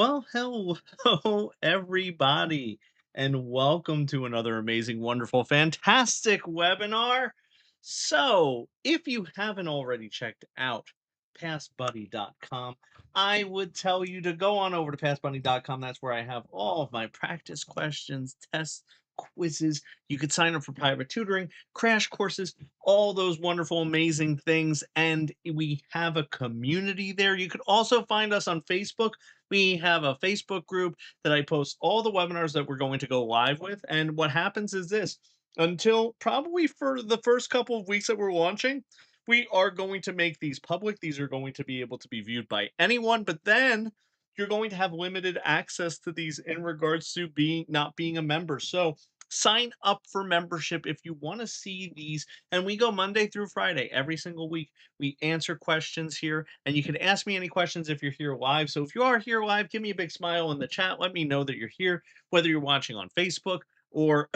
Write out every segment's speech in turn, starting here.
Well, hello, everybody, and welcome to another amazing, wonderful, fantastic webinar. So, if you haven't already checked out passbuddy.com, I would tell you to go on over to passbuddy.com. That's where I have all of my practice questions, tests, quizzes. You could sign up for private tutoring, crash courses, all those wonderful, amazing things. And we have a community there. You could also find us on Facebook. We have a Facebook group that I post all the webinars that we're going to go live with. And what happens is this: until probably for the first couple of weeks that we're launching, we are going to make these public. These are going to be able to be viewed by anyone, but then you're going to have limited access to these in regards to being not being a member. So sign up for membership if you want to see these. And we go Monday through Friday every single week. We answer questions here, and you can ask me any questions if you're here live. So if you are here live, give me a big smile in the chat. Let me know that you're here, whether you're watching on Facebook or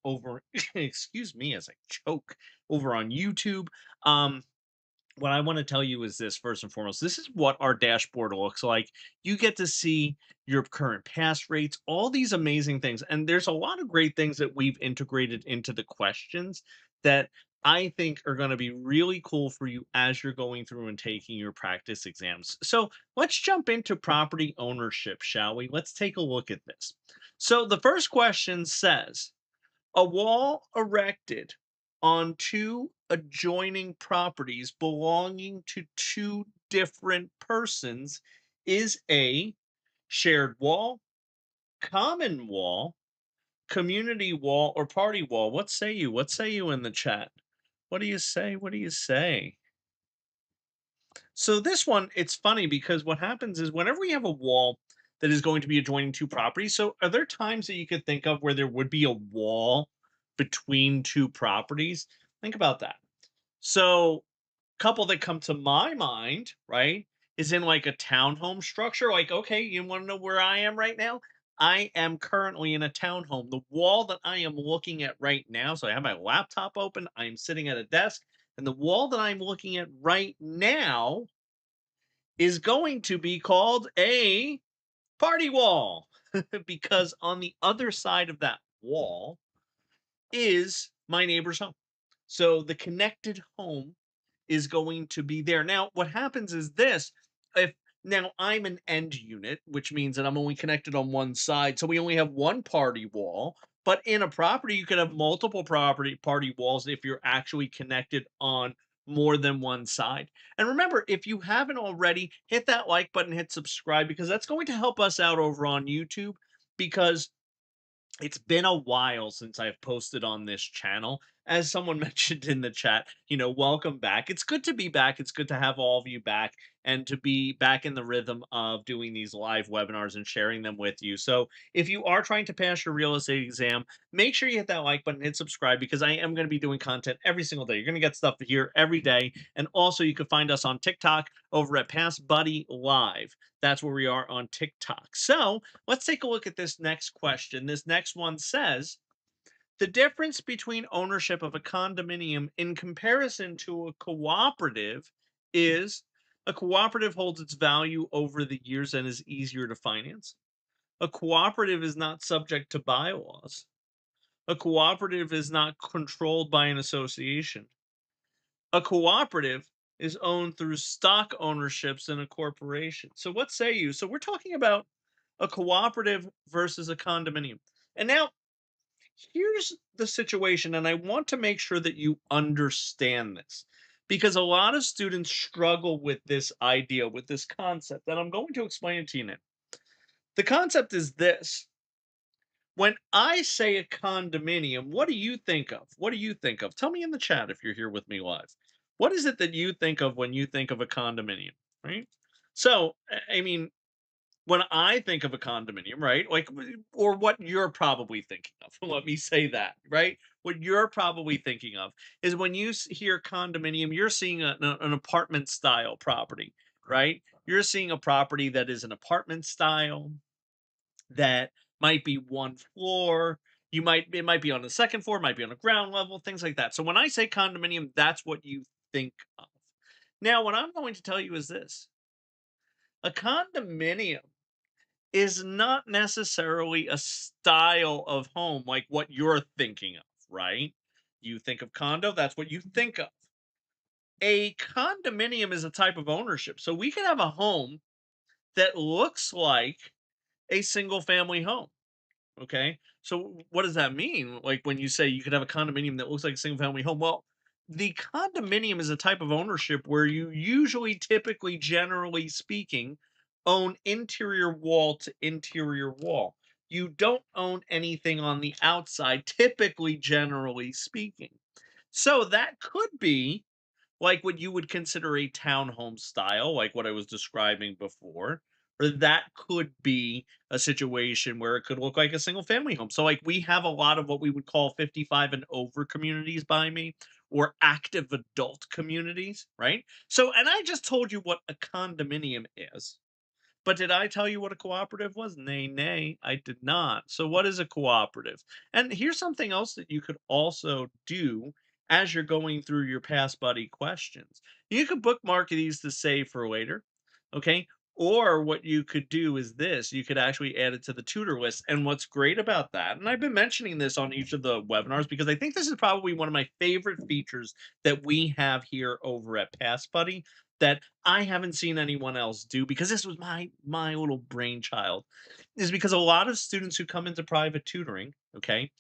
over, excuse me as I choke, over on YouTube. Um, what I want to tell you is this: first and foremost, this is what our dashboard looks like. You get to see your current pass rates, all these amazing things. And there's a lot of great things that we've integrated into the questions that I think are going to be really cool for you as you're going through and taking your practice exams. So let's jump into property ownership, shall we? Let's take a look at this. So the first question says, a wall erected on two adjoining properties belonging to two different persons is a shared wall, common wall, community wall, or party wall. What say you? What say you in the chat? What do you say? What do you say? So this one, it's funny because what happens is whenever we have a wall that is going to be adjoining two properties, so are there times that you could think of where there would be a wall between two properties? Think about that. So, couple that come to my mind, right, is in like a townhome structure. Like, okay, you want to know where I am right now? I am currently in a townhome. The wall that I am looking at right now, so I have my laptop open, I am sitting at a desk, and the wall that I'm looking at right now is going to be called a party wall because on the other side of that wall is my neighbor's home. So the connected home is going to be there. Now, what happens is this: if now I'm an end unit, which means that I'm only connected on one side, so we only have one party wall. But in a property, you can have multiple property party walls if you're actually connected on more than one side. And remember, if you haven't already, hit that like button, hit subscribe, because that's going to help us out over on YouTube. Because it's been a while since I've posted on this channel. As someone mentioned in the chat, welcome back. It's good to be back. It's good to have all of you back and to be back in the rhythm of doing these live webinars and sharing them with you. So, if you are trying to pass your real estate exam, make sure you hit that like button, hit subscribe, because I am going to be doing content every single day. You're going to get stuff here every day. And also, you can find us on TikTok over at Pass Buddy Live. That's where we are on TikTok. So, let's take a look at this next question. This next one says, the difference between ownership of a condominium in comparison to a cooperative is: a cooperative holds its value over the years and is easier to finance. A cooperative is not subject to bylaws. A cooperative is not controlled by an association. A cooperative is owned through stock ownerships in a corporation. So what say you? So we're talking about a cooperative versus a condominium. And now here's the situation, and I want to make sure that you understand this because a lot of students struggle with this idea, with this concept, and I'm going to explain it to you now. The concept is this: when I say a condominium, what do you think of? What do you think of? Tell me in the chat if you're here with me live. What is it that you think of when you think of a condominium, right? So, I mean, when I think of a condominium, right? Like, or what you're probably thinking of. Let me say that, right? What you're probably thinking of is when you hear condominium, you're seeing an apartment style property, right? You're seeing a property that is an apartment style that might be one floor. It might be on the second floor, might be on the ground level, things like that. So when I say condominium, that's what you think of. Now, what I'm going to tell you is this: a condominium is not necessarily a style of home like what you're thinking of, right? You think of condo, that's what you think of. A condominium is a type of ownership. So we can have a home that looks like a single family home. Okay. So what does that mean? Like when you say you could have a condominium that looks like a single family home, well, the condominium is a type of ownership where you usually, typically, generally speaking, own interior wall to interior wall. You don't own anything on the outside, typically, generally speaking. So that could be like what you would consider a townhome style, like what I was describing before, or that could be a situation where it could look like a single family home. So, like, we have a lot of what we would call 55 and over communities by me, or active adult communities, right? So, and I just told you what a condominium is. But did I tell you what a cooperative was? Nay, nay, I did not. So, what is a cooperative? And here's something else that you could also do as you're going through your Past Buddy questions. You could bookmark these to save for later. Okay. Or what you could do is this, you could actually add it to the tutor list. And what's great about that, and I've been mentioning this on each of the webinars because I think this is probably one of my favorite features that we have here over at Past Buddy that I haven't seen anyone else do, because this was my little brainchild, is because a lot of students who come into private tutoring, okay,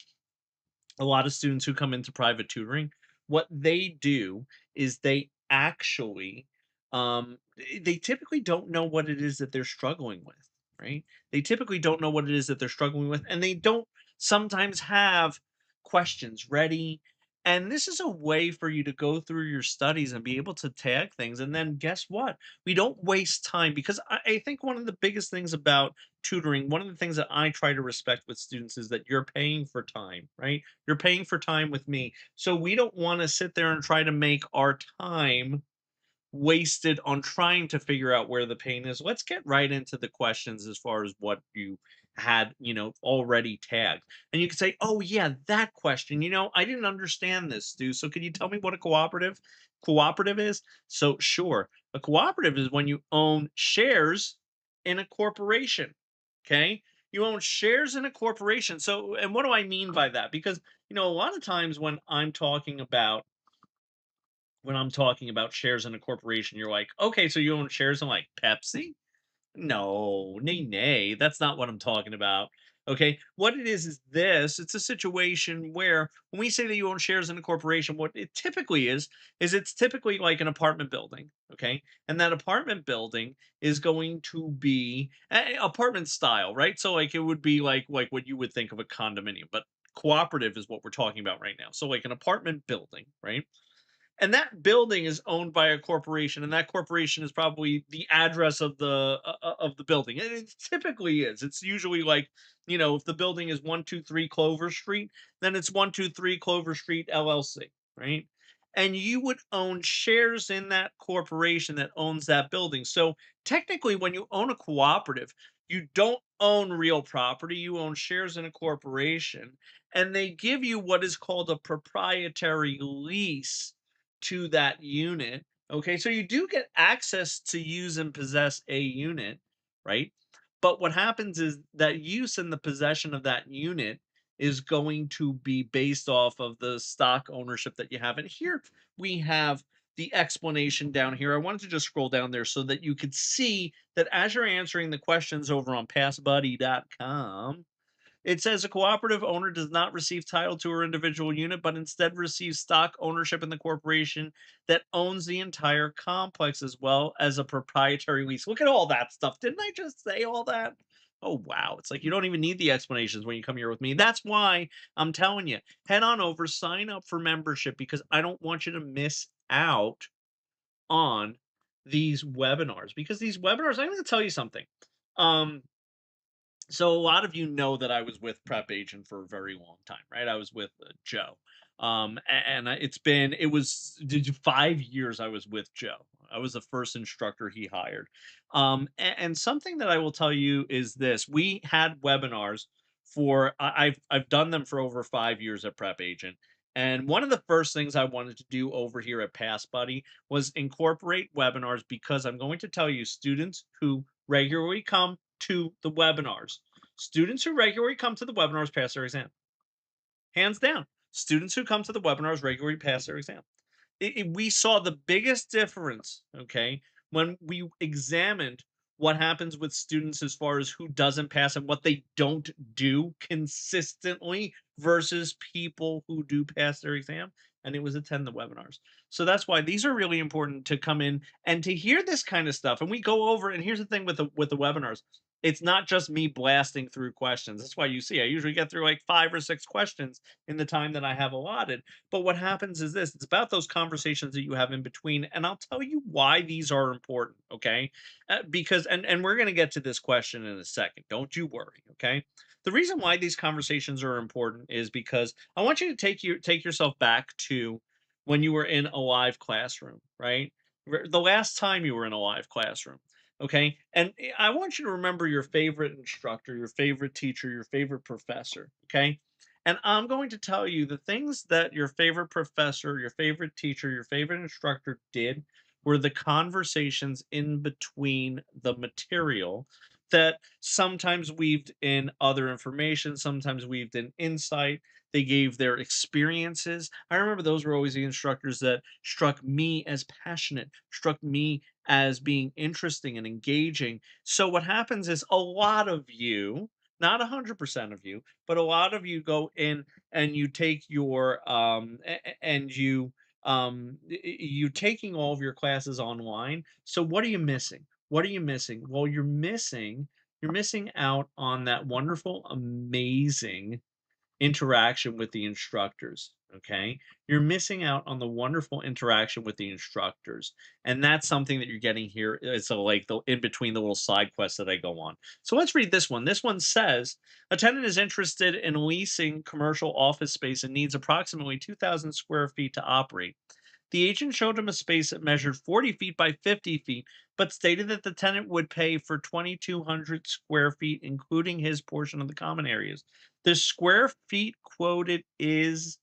a lot of students who come into private tutoring, what they do is they actually, they typically don't know what it is that they're struggling with, right? They typically don't know what it is that they're struggling with, and they don't sometimes have questions ready. And this is a way for you to go through your studies and be able to tag things. And then guess what? We don't waste time, because I think one of the biggest things about tutoring, one of the things that I try to respect with students is that you're paying for time, right? You're paying for time with me. So we don't want to sit there and try to make our time wasted on trying to figure out where the pain is. Let's get right into the questions as far as what you had, already tagged. And you can say, "Oh yeah, that question. I didn't understand this, Stu. So can you tell me what a cooperative is?" So sure, a cooperative is when you own shares in a corporation. Okay? You own shares in a corporation. So, and what do I mean by that? Because, a lot of times when I'm talking about shares in a corporation, you're like, okay, so you own shares in like Pepsi? No, nay, nay, that's not what I'm talking about. Okay, what it is this: it's a situation where when we say that you own shares in a corporation, what it typically is it's typically like an apartment building. Okay, and that apartment building is going to be apartment style, right? So, like, it would be like what you would think of a condominium, but cooperative is what we're talking about right now. So, like an apartment building, right? And that building is owned by a corporation, and that corporation is probably the address of the building. And it typically is. It's usually like, if the building is 123 Clover Street, then it's 123 Clover Street LLC, right? And you would own shares in that corporation that owns that building. So technically, when you own a cooperative, you don't own real property, you own shares in a corporation, and they give you what is called a proprietary lease to that unit. Okay, so you do get access to use and possess a unit, right? But what happens is that use and the possession of that unit is going to be based off of the stock ownership that you have. And here we have the explanation down here. I wanted to just scroll down there so that you could see that as you're answering the questions over on passbuddy.com, it says a cooperative owner does not receive title to her individual unit, but instead receives stock ownership in the corporation that owns the entire complex, as well as a proprietary lease. Look at all that stuff. Didn't I just say all that? Oh, wow. It's like you don't even need the explanations when you come here with me. That's why I'm telling you, head on over, sign up for membership, because I don't want you to miss out on these webinars. Because these webinars, I'm going to tell you something. Um, so a lot of you know that I was with Prep Agent for a very long time, right? I was with Joe. It was 5 years I was with Joe. I was the first instructor he hired. And something that I will tell you is this: we had webinars I've done them for over 5 years at Prep Agent. And one of the first things I wanted to do over here at Pass Buddy was incorporate webinars, because I'm going to tell you, students who regularly come to the webinars. Students who regularly come to the webinars pass their exam. Hands down. Students who come to the webinars regularly pass their exam. We saw the biggest difference, okay, when we examined what happens with students as far as who doesn't pass and what they don't do consistently versus people who do pass their exam, and it was attend the webinars. So that's why these are really important to come in and to hear this kind of stuff. And we go over, and here's the thing with the webinars. It's not just me blasting through questions. That's why you see I usually get through like 5 or 6 questions in the time that I have allotted. But what happens is this, it's about those conversations that you have in between. And I'll tell you why these are important. Okay. Because, and we're going to get to this question in a second. Don't you worry. Okay. The reason why these conversations are important is because I want you to take yourself back to when you were in a live classroom, right? The last time you were in a live classroom. Okay. And I want you to remember your favorite instructor, your favorite teacher, your favorite professor. Okay. And I'm going to tell you the things that your favorite professor, your favorite teacher, your favorite instructor did were the conversations in between the material that sometimes weaved in other information, sometimes weaved in insight. They gave their experiences. I remember those were always the instructors that struck me as passionate, struck me as being interesting and engaging. So, what happens is a lot of you, not 100% of you, but a lot of you go in and you take your and you taking all of your classes online. So what are you missing? What are you missing? Well, you're missing out on that wonderful, amazing interaction with the instructors. Okay. You're missing out on the wonderful interaction with the instructors. And that's something that you're getting here. It's like the in between the little side quests that I go on. So let's read this one. This one says a tenant is interested in leasing commercial office space and needs approximately 2,000 square feet to operate. The agent showed him a space that measured 40 feet by 50 feet, but stated that the tenant would pay for 2,200 square feet, including his portion of the common areas. The square feet quoted is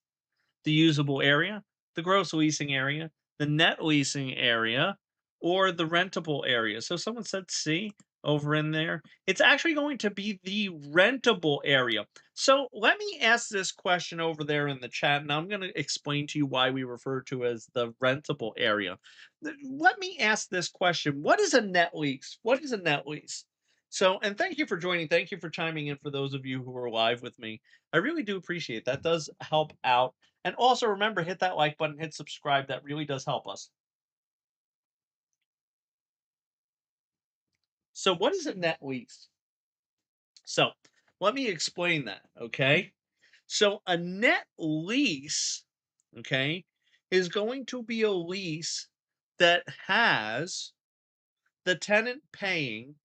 the usable area, the gross leasing area, the net leasing area, or the rentable area. So someone said C over in there. It's actually going to be the rentable area. So let me ask this question over there in the chat, and I'm going to explain to you why we refer to as the rentable area. Let me ask this question. What is a net lease? What is a net lease? So, and thank you for joining. Thank you for chiming in for those of you who are live with me. I really do appreciate that. Does help out. And also remember, hit that like button, hit subscribe. That really does help us. So, what is a net lease? So, let me explain that. Okay. So, a net lease, okay, is going to be a lease that has the tenant paying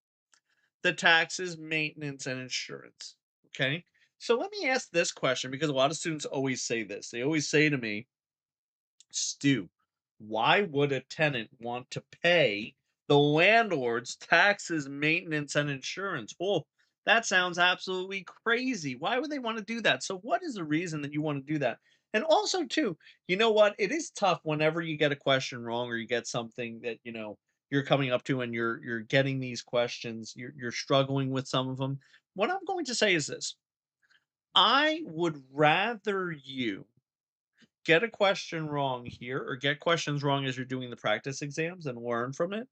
the taxes, maintenance, and insurance. Okay. So, let me ask this question because a lot of students always say this. They always say to me, Stu, why would a tenant want to pay the landlord's taxes, maintenance, and insurance? Oh, that sounds absolutely crazy. Why would they want to do that? So, what is the reason that you want to do that? And also, too, you know what? It is tough whenever you get a question wrong or you get something that you're coming up to and you're getting these questions. You're struggling with some of them. What I'm going to say is this: I would rather you get a question wrong here or get questions wrong as you're doing the practice exams and learn from it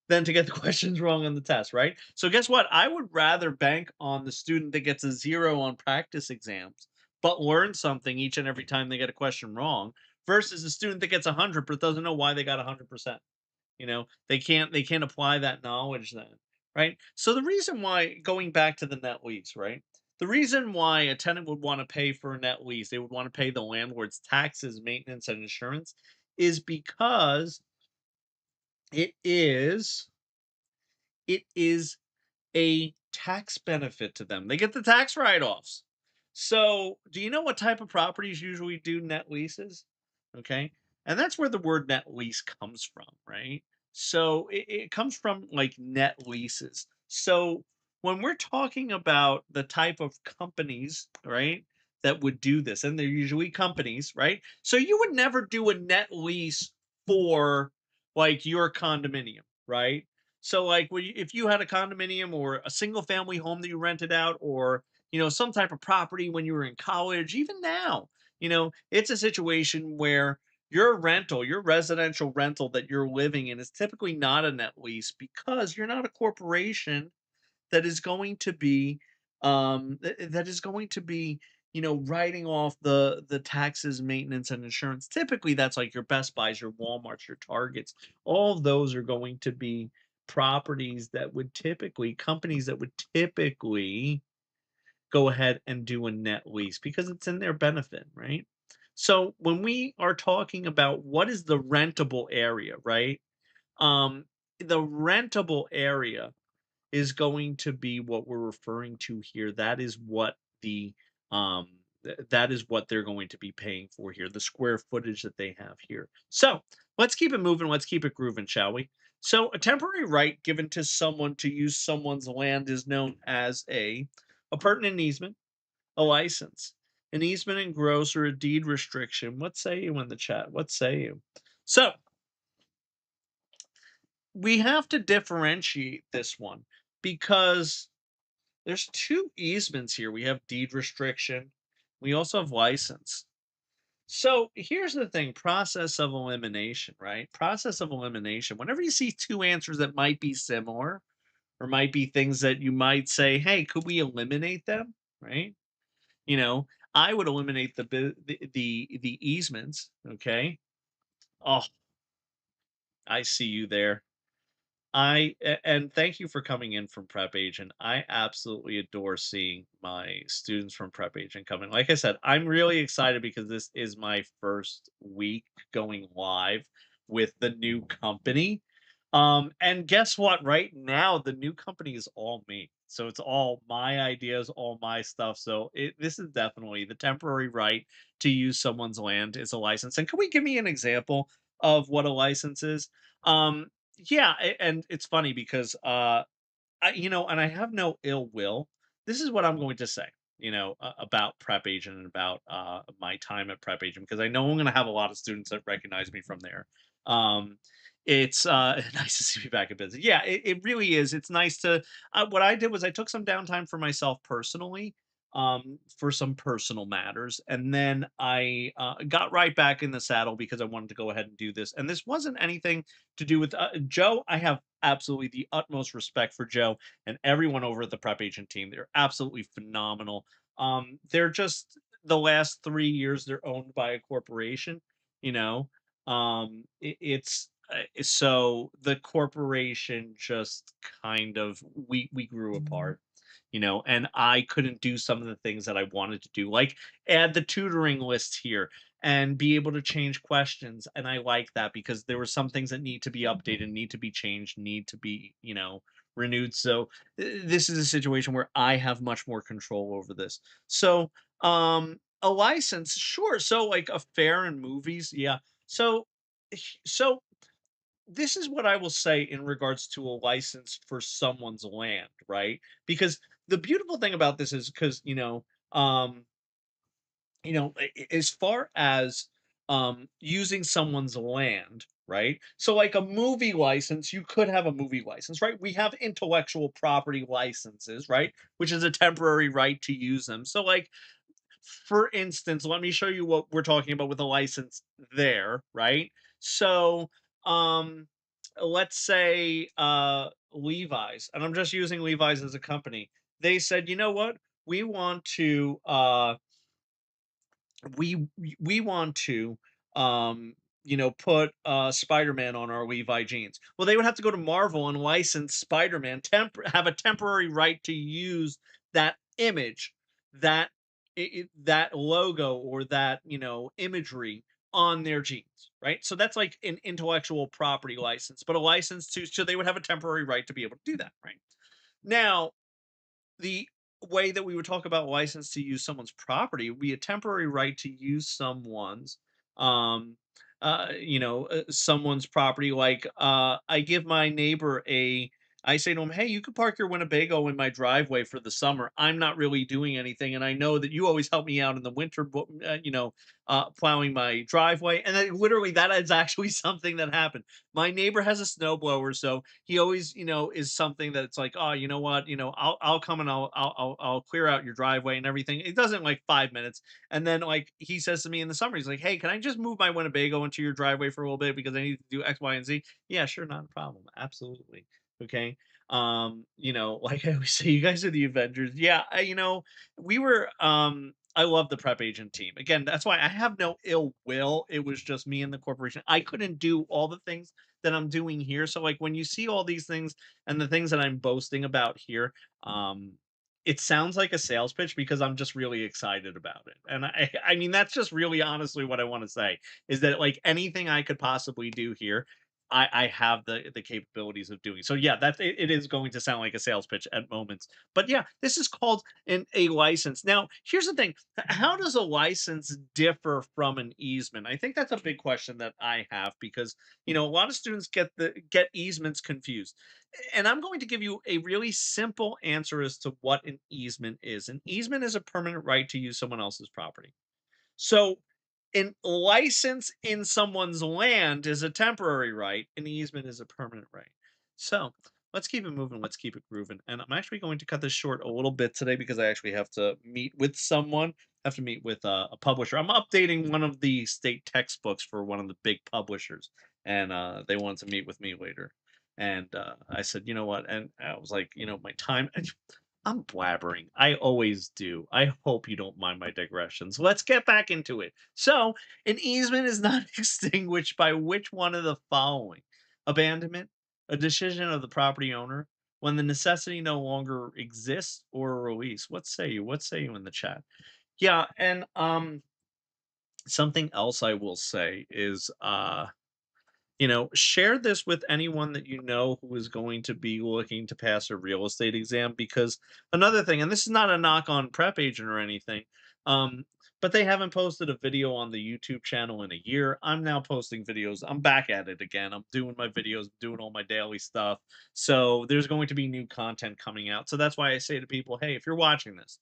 than to get the questions wrong on the test, right? So guess what? I would rather bank on the student that gets a 0 on practice exams but learn something each and every time they get a question wrong versus a student that gets 100 but doesn't know why they got 100%. They can't apply that knowledge then, right? So the reason why, going back to the net lease, right? The reason why a tenant would want to pay for a net lease, they would want to pay the landlord's taxes, maintenance, and insurance, is because it is it is a tax benefit to them. They get the tax write-offs. So, do you know what type of properties usually do net leases? Okay. And that's where the word net lease comes from, right? So, it comes from like net leases. So, when we're talking about the type of companies, right, that would do this, and they're usually companies, right? So, you would never do a net lease for like your condominium, right? So, like, if you had a condominium or a single family home that you rented out, or some type of property when you were in college, even now, it's a situation where your residential rental that you're living in is typically not a net lease because you're not a corporation that is going to be that is going to be writing off the taxes, maintenance, and insurance. Typically that's like your Best Buys, your Walmarts, your Targets. All of those are going to be properties that would typically companies that would typically go ahead and do a net lease because it's in their benefit, right? So when we are talking about what is the rentable area, right? um the rentable area is going to be what we're referring to here. That is what that is what they're going to be paying for here, the square footage that they have here. So let's keep it moving, let's keep it grooving, shall we? So a temporary right given to someone to use someone's land is known as a pertinent easement, a license, an easement in gross, or a deed restriction. What say you in the chat? What say you? So we have to differentiate this one because there's two easements here. We have deed restriction. We also have license. So here's the thing, process of elimination, right? Process of elimination. Whenever you see two answers that might be similar or might be things that you might say, hey, could we eliminate them? Right? You know, I would eliminate the easements. Okay. Oh, I see you there. And thank you for coming in from Prep Agent. I absolutely adore seeing my students from Prep Agent coming. Like I said, I'm really excited because this is my first week going live with the new company. And guess what? Right now, the new company is all me. So it's all my ideas, all my stuff. So this is definitely the temporary right to use someone's land is a license. And can we give me an example of what a license is? Um, yeah, and it's funny because and I have no ill will. This is what I'm going to say, about Prep Agent and about my time at Prep Agent because I know I'm going to have a lot of students that recognize me from there. Um, it's nice to see me back in business. Yeah, it really is. It's nice to. What I did was I took some downtime for myself personally, for some personal matters, and then I got right back in the saddle because I wanted to go ahead and do this. And this wasn't anything to do with Joe. I have absolutely the utmost respect for Joe and everyone over at the Prep Agent team. They're absolutely phenomenal. They're just the last 3 years they're owned by a corporation. You know, it's so the corporation just kind of we grew apart. And I couldn't do some of the things that I wanted to do, like add the tutoring list here and be able to change questions. And I like that because there were some things that need to be updated, need to be changed, need to be, renewed. So this is a situation where I have much more control over this. So a license, sure. So like a fair in movies, yeah. So so this is what I will say in regards to a license for someone's land, right? Because the beautiful thing about this is because as far as using someone's land, right? So like a movie license, you could have a movie license, right? We have intellectual property licenses, right? Which is a temporary right to use them. So like for instance, let me show you what we're talking about with a license there, right? So um let's say Levi's, and I'm just using Levi's as a company. They said, you know what? We want to we want to put Spider-Man on our Levi jeans. Well, they would have to go to Marvel and license Spider-Man, have a temporary right to use that image, that that logo, or that imagery on their jeans, right? So that's like an intellectual property license, but a license to, so they would have a temporary right to be able to do that, right? Now, the way that we would talk about license to use someone's property would be a temporary right to use um someone's property. Like I give my neighbor a I say to him, "Hey, you could park your Winnebago in my driveway for the summer. I'm not really doing anything, and I know that you always help me out in the winter, plowing my driveway." And then literally, that is actually something that happened. My neighbor has a snowblower, so he always, is something that it's like, "Oh, you know what? I'll come and I'll clear out your driveway and everything." It doesn't like 5 minutes, and then like he says to me in the summer, he's like, "Hey, can I just move my Winnebago into your driveway for a little bit because I need to do X, Y, and Z?" Yeah, sure, not a problem, absolutely. Okay. Like I always say, you guys are the Avengers. Yeah, we were I love the prep agent team. Again, that's why I have no ill will. It was just me and the corporation. I couldn't do all the things that I'm doing here. So like when you see all these things and the things that I'm boasting about here, um it sounds like a sales pitch because I'm just really excited about it. And I mean that's just really honestly what I want to say is that like anything I could possibly do here I have the capabilities of doing. So yeah, it is going to sound like a sales pitch at moments. But yeah, this is called a license. Now, here's the thing. How does a license differ from an easement? I think that's a big question that I have because, a lot of students get easements confused. And I'm going to give you a really simple answer as to what an easement is. An easement is a permanent right to use someone else's property. So, an license in someone's land is a temporary right, an easement is a permanent right. So, let's keep it moving, let's keep it grooving. And I'm actually going to cut this short a little bit today because I actually have to meet with someone, have to meet with a publisher. I'm updating one of the state textbooks for one of the big publishers, and they wanted to meet with me later. And I said, you know what? And I was like, my time. I'm blabbering. I always do. I hope you don't mind my digressions. Let's get back into it. So, an easement is not extinguished by which one of the following: abandonment, a decision of the property owner, when the necessity no longer exists, or a release. What say you? What say you in the chat? Yeah, and something else I will say is share this with anyone that you know who is going to be looking to pass a real estate exam because another thing, and this is not a knock on prep agent or anything, um, but they haven't posted a video on the YouTube channel in a year. I'm now posting videos. I'm back at it again. I'm doing my videos, doing all my daily stuff. So there's going to be new content coming out. So that's why I say to people, hey, if you're watching this,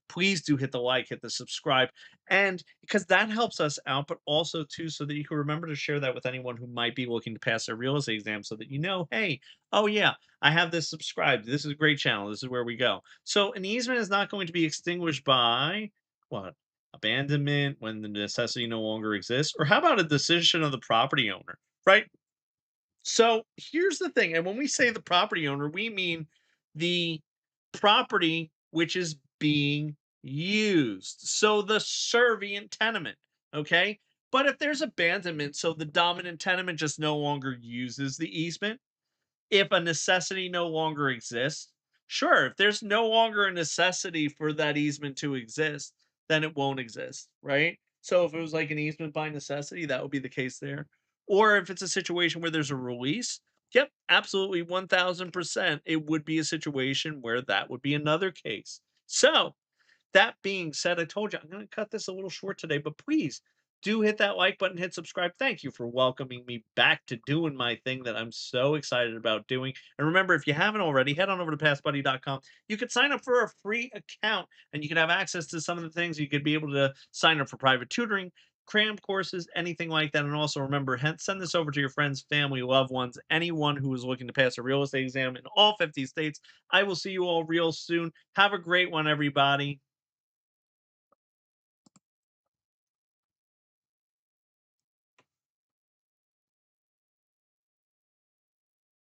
please do hit the like, hit the subscribe, and because that helps us out, but also too, so that you can remember to share that with anyone who might be looking to pass their real estate exam so that hey, oh yeah, I have this subscribed. This is a great channel. This is where we go. So an easement is not going to be extinguished by what? Abandonment when the necessity no longer exists. Or how about a decision of the property owner, right? So here's the thing. And when we say the property owner, we mean the property which is being used. So the servient tenement. Okay. But if there's abandonment, so the dominant tenement just no longer uses the easement, if a necessity no longer exists, sure, if there's no longer a necessity for that easement to exist, then it won't exist, right? So if it was like an easement by necessity, that would be the case there. Or if it's a situation where there's a release, yep, absolutely 1000%. It would be a situation where that would be another case. So that being said, I told you I'm going to cut this a little short today, but please do hit that like button, hit subscribe. Thank you for welcoming me back to doing my thing that I'm so excited about doing. And remember, if you haven't already, head on over to passbuddy.com. You could sign up for a free account and you can have access to some of the things. You could be able to sign up for private tutoring, crammed courses, anything like that. And also remember, send this over to your friends, family, loved ones, anyone who is looking to pass a real estate exam in all 50 states. I will see you all real soon. Have a great one, everybody.